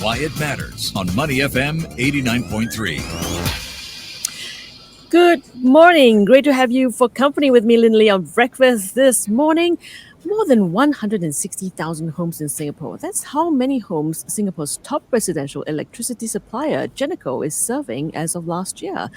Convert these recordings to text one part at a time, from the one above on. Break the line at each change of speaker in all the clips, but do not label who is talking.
why it matters on Money FM 89.3.
Good morning. Great to have you for company with me, Lynlee, on breakfast this morning. More than 160,000 homes in Singapore. That's how many homes Singapore's top residential electricity supplier, Geneco, is serving as of last year.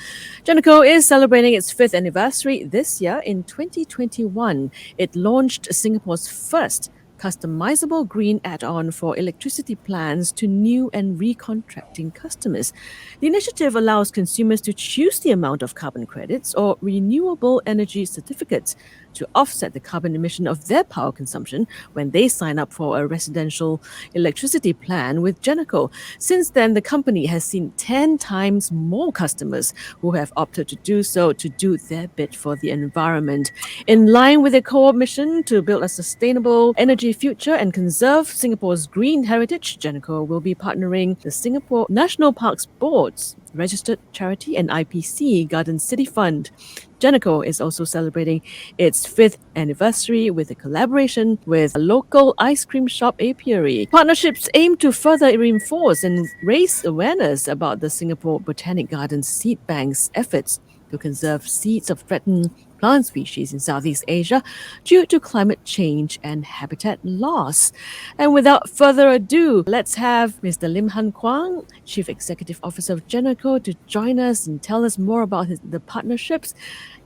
Geneco is celebrating its 5th anniversary this year. In 2021, it launched Singapore's first customizable green add-on for electricity plans to new and recontracting customers. The initiative allows consumers to choose the amount of carbon credits or renewable energy certificates to offset the carbon emission of their power consumption when they sign up for a residential electricity plan with Geneco. Since then, the company has seen 10 times more customers who have opted to do so to do their bit for the environment. In line with their core mission to build a sustainable energy future and conserve Singapore's green heritage, Geneco will be partnering the Singapore National Parks Board's registered charity and IPC Garden City Fund. Geneco is also celebrating its 5th anniversary with a collaboration with a local ice cream shop apiary. Partnerships aim to further reinforce and raise awareness about the Singapore Botanic Gardens seed bank's efforts to conserve seeds of threatened plant species in Southeast Asia due to climate change and habitat loss. And without further ado, let's have Mr. Lim Han Kwang, Chief Executive Officer of Geneco, to join us and tell us more about the partnerships.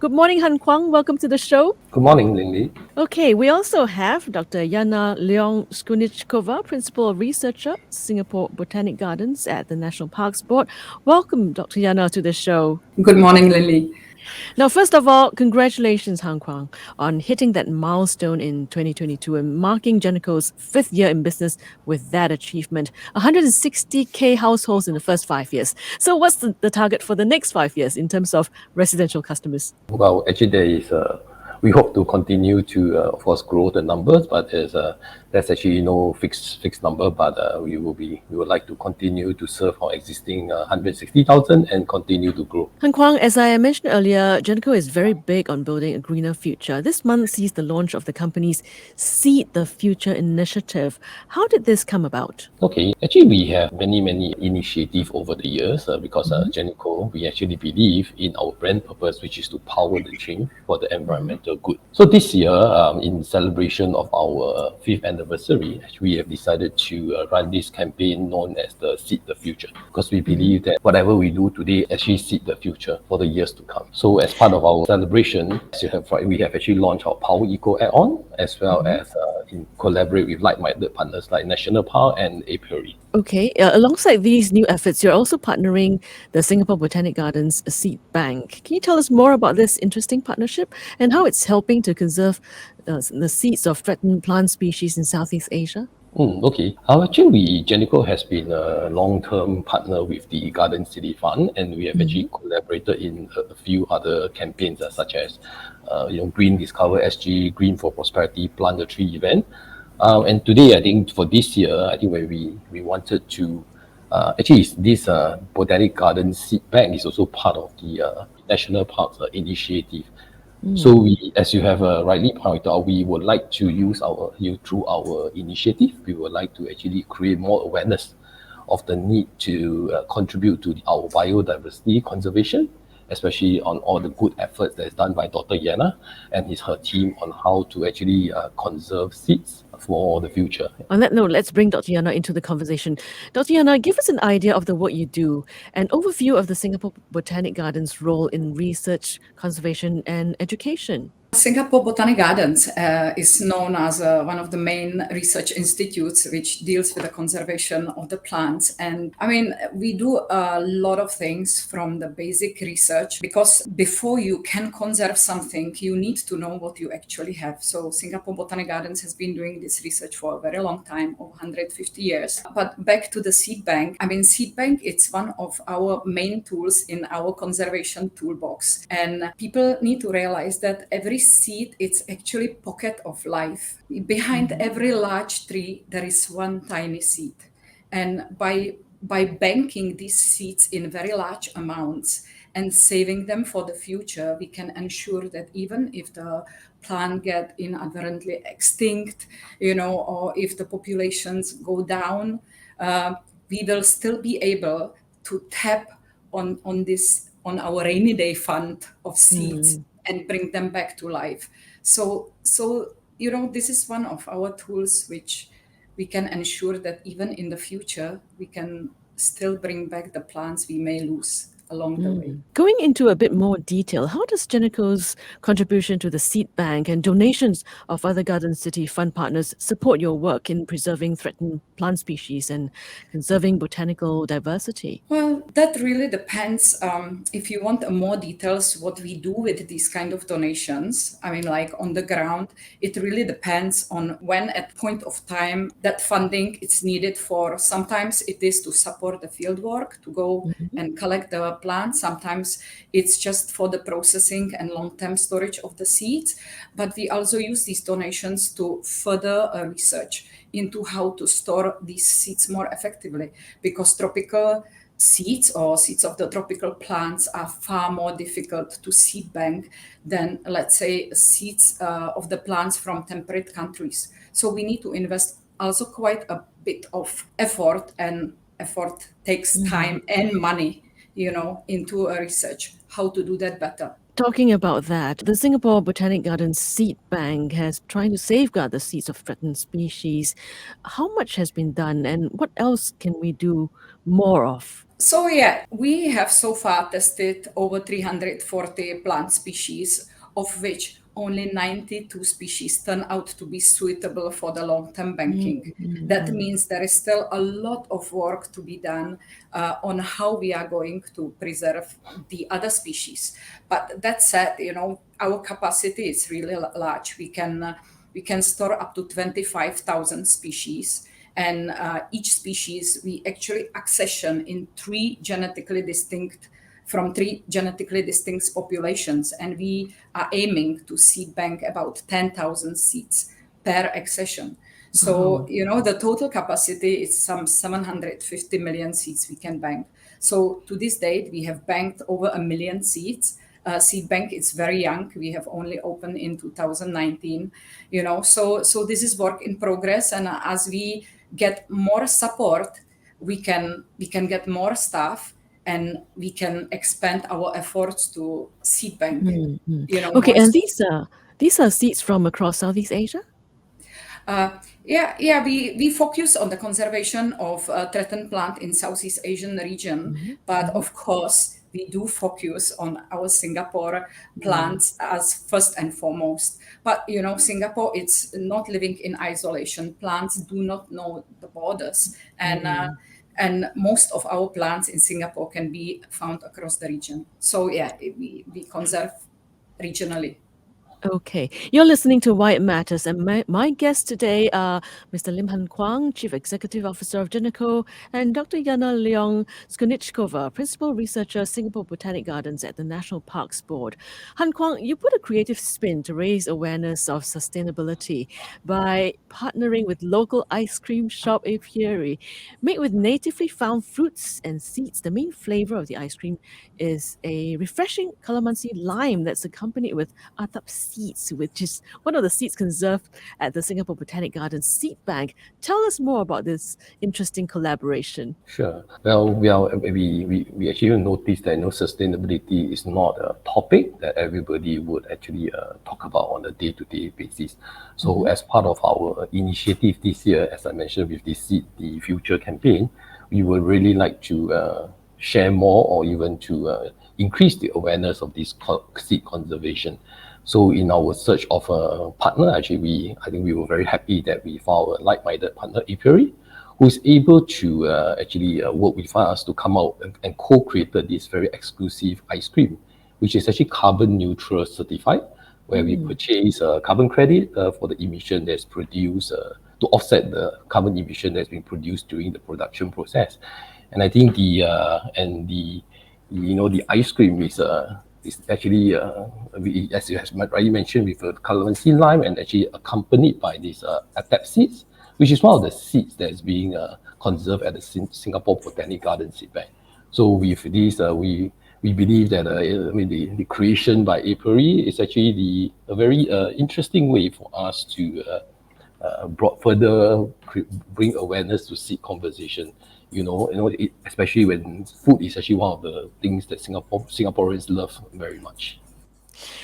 Good morning, Han Kwang. Welcome to the show.
Good morning, Lynlee.
Okay, we also have Dr. Jana Leong-Skornickova, Principal Researcher, Singapore Botanic Gardens at the National Parks Board. Welcome, Dr. Jana, to the show.
Good morning, Lynlee.
Now, first of all, congratulations, Han Kwang, on hitting that milestone in 2022 and marking Geneco's 5th year in business with that achievement. 160K households in the first 5 years. So what's the target for the next 5 years in terms of residential customers?
Well, actually, there is we hope to continue to, of course, grow the numbers, but there's actually no fixed number. But we would like to continue to serve our existing 160,000 and continue to grow.
Han Kwang, as I mentioned earlier, Geneco is very big on building a greener future. This month sees the launch of the company's Seed the Future initiative. How did this come about?
Okay, actually, we have many initiatives over the years because Geneco, we actually believe in our brand purpose, which is to power the change for the environmental good. So this year, in celebration of our 5th anniversary, we have decided to run this campaign known as the Seed the Future, because we believe that whatever we do today actually seed the future for the years to come. So as part of our celebration, we have actually launched our Power Eco add-on, as well as collaborate with like-minded partners like National Park and Apiary.
Okay, alongside these new efforts, you're also partnering the Singapore Botanic Gardens Seed Bank. Can you tell us more about this interesting partnership and how it's helping to conserve the seeds of threatened plant species in Southeast Asia?
Okay. Actually, Geneco has been a long-term partner with the Garden City Fund, and we have actually collaborated in a few other campaigns, such as Green Discover SG, Green for Prosperity, Plant a Tree event. And today, I think for this year, I think where we wanted to actually this Botanic Garden Seed Bank is also part of the National Parks initiative. So we, as you have rightly pointed out, we would like to use through our initiative, we would like to actually create more awareness of the need to contribute to our biodiversity conservation, especially on all the good efforts that is done by Dr. Jana and her team on how to actually conserve seeds for the future.
On that note, let's bring Dr. Jana into the conversation. Dr. Jana, give us an idea of the work you do, an overview of the Singapore Botanic Gardens' role in research, conservation, and education.
Singapore Botanic Gardens is known as one of the main research institutes which deals with the conservation of the plants. And I mean, we do a lot of things from the basic research, because before you can conserve something, you need to know what you actually have. So Singapore Botanic Gardens has been doing this research for a very long time, over 150 years. But back to the seed bank, I mean, seed bank, it's one of our main tools in our conservation toolbox. And people need to realize that every seed, it's actually pocket of life. Behind every large tree, there is one tiny seed. And by banking these seeds in very large amounts and saving them for the future, we can ensure that even if the plant get inadvertently extinct, or if the populations go down, we will still be able to tap on our rainy day fund of seeds and bring them back to life. So this is one of our tools which we can ensure that even in the future we can still bring back the plants we may lose along the way.
Going into a bit more detail, how does Geneco's contribution to the seed bank and donations of other Garden City Fund partners support your work in preserving threatened plant species and conserving botanical diversity?
Well, that really depends. If you want more details, what we do with these kind of donations, I mean, like on the ground, it really depends on when at point of time that funding is needed for. Sometimes it is to support the field work, to go and collect the plants. Sometimes it's just for the processing and long-term storage of the seeds. But we also use these donations to further research into how to store these seeds more effectively, because tropical seeds or seeds of the tropical plants are far more difficult to seed bank than, let's say, seeds of the plants from temperate countries. So we need to invest also quite a bit of effort, and effort takes time and money, into a research, how to do that better.
Talking about that, the Singapore Botanic Gardens Seed Bank has trying to safeguard the seeds of threatened species. How much has been done, and what else can we do more of?
So we have so far tested over 340 plant species, of which only 92 species turn out to be suitable for the long-term banking. That means there is still a lot of work to be done on how we are going to preserve the other species. But that said, our capacity is really large. We can store up to 25,000 species. And each species, we actually accession in three genetically distinct populations. And we are aiming to seed bank about 10,000 seeds per accession. So, the total capacity is some 750 million seeds we can bank. So to this date, we have banked over 1 million seeds. Seed bank is very young. We have only opened in 2019, so this is work in progress. And as we get more support, we can get more staff, and we can expand our efforts to seed bank.
Okay, and these are seeds from across Southeast Asia?
We focus on the conservation of threatened plant in Southeast Asian region, but of course we do focus on our Singapore plants as first and foremost. But Singapore, it's not living in isolation. Plants do not know the borders, and most of our plants in Singapore can be found across the region. So we conserve regionally.
Okay, you're listening to Why It Matters, and my guests today are Mr. Lim Han Kwang, Chief Executive Officer of Geneco, and Dr. Jana Leong-Skornickova, Principal Researcher, Singapore Botanic Gardens at the National Parks Board. Han Kwang, you put a creative spin to raise awareness of sustainability by partnering with local ice cream shop Apiary. Made with natively found fruits and seeds, the main flavor of the ice cream is a refreshing calamansi lime that's accompanied with atap seeds, which is one of the seeds conserved at the Singapore Botanic Gardens Seed Bank. Tell us more about this interesting collaboration.
Sure. Well, we actually noticed that sustainability is not a topic that everybody would actually talk about on a day-to-day basis. So as part of our initiative this year, as I mentioned with the Seed the Future campaign, we would really like to share more, or even to increase the awareness of this seed conservation. So in our search of a partner, actually, I think we were very happy that we found a like-minded partner, Apiary, who is able to actually work with us to come out and co-created this very exclusive ice cream, which is actually carbon neutral certified, where we purchase carbon credit for the emission that's produced to offset the carbon emission that's been produced during the production process. And I think the ice cream is actually, as you have rightly mentioned, with a calamansi lime, and actually accompanied by these atap seeds, which is one of the seeds that is being conserved at the Singapore Botanic Gardens Seed Bank. So with this, we believe that the creation by Apiary is actually a very interesting way for us to further bring awareness to seed conservation especially when food is actually one of the things that Singaporeans love very much.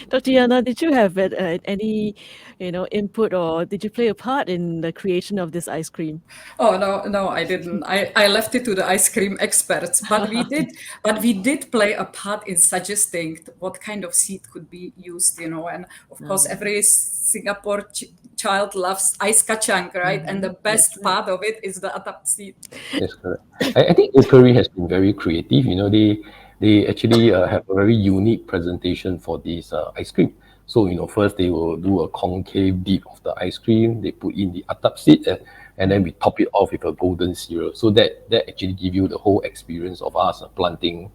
Dr. Jana, did you have any, input, or did you play a part in the creation of this ice cream?
Oh no, I didn't. I left it to the ice cream experts, but we did play a part in suggesting what kind of seed could be used, and of course every Singapore child loves ice kacang, right? And the best part of it is the atap seed.
Yes, correct. I think Eatery has been very creative. They actually have a very unique presentation for this ice cream. So, first they will do a concave dip of the ice cream. They put in the atap seed, and then we top it off with a golden syrup. So that actually give you the whole experience of us planting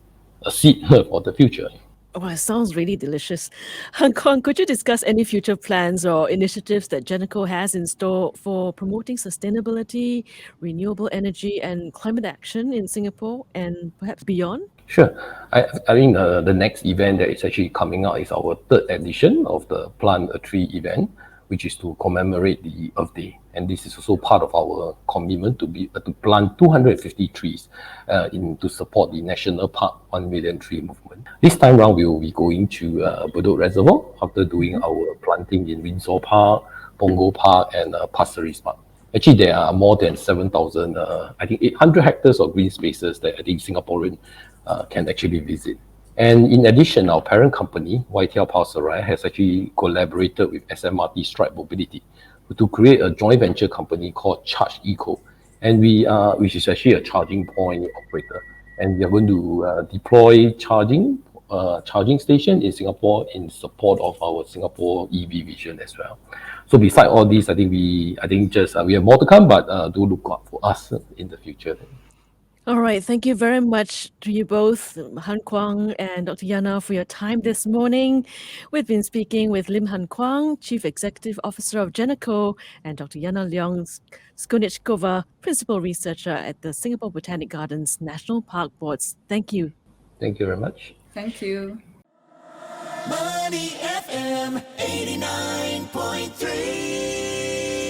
a seed for the future.
Oh, it sounds really delicious. Han Kwang, could you discuss any future plans or initiatives that Geneco has in store for promoting sustainability, renewable energy, and climate action in Singapore and perhaps beyond?
Sure. I think the next event that is actually coming out is our third edition of the Plant a Tree event, which is to commemorate the Earth Day. And this is also part of our commitment to plant 250 trees to support the National Park 1 million tree movement. This time round, we will be going to Bedok Reservoir after doing our planting in Windsor Park, Punggol Park, and Pasir Ris Park. Actually, there are more than 7,000, I think 800 hectares of green spaces that I think Singaporean can actually visit. And in addition, our parent company, YTL Power Serai, has actually collaborated with SMRT Stripe Mobility to create a joint venture company called Charge Eco, and which is actually a charging point operator. And we are going to deploy charging station in Singapore in support of our Singapore EV vision as well. So beside all this, I think we have more to come, but do look out for us in the future.
All right. Thank you very much to you both, Han Kwang and Dr. Jana, for your time this morning. We've been speaking with Lim Han Kwang, Chief Executive Officer of Geneco, and Dr. Jana Leong-Skornickova, Principal Researcher at the Singapore Botanic Gardens National Park Boards. Thank you.
Thank you very much.
Thank you.
Money FM 89.3.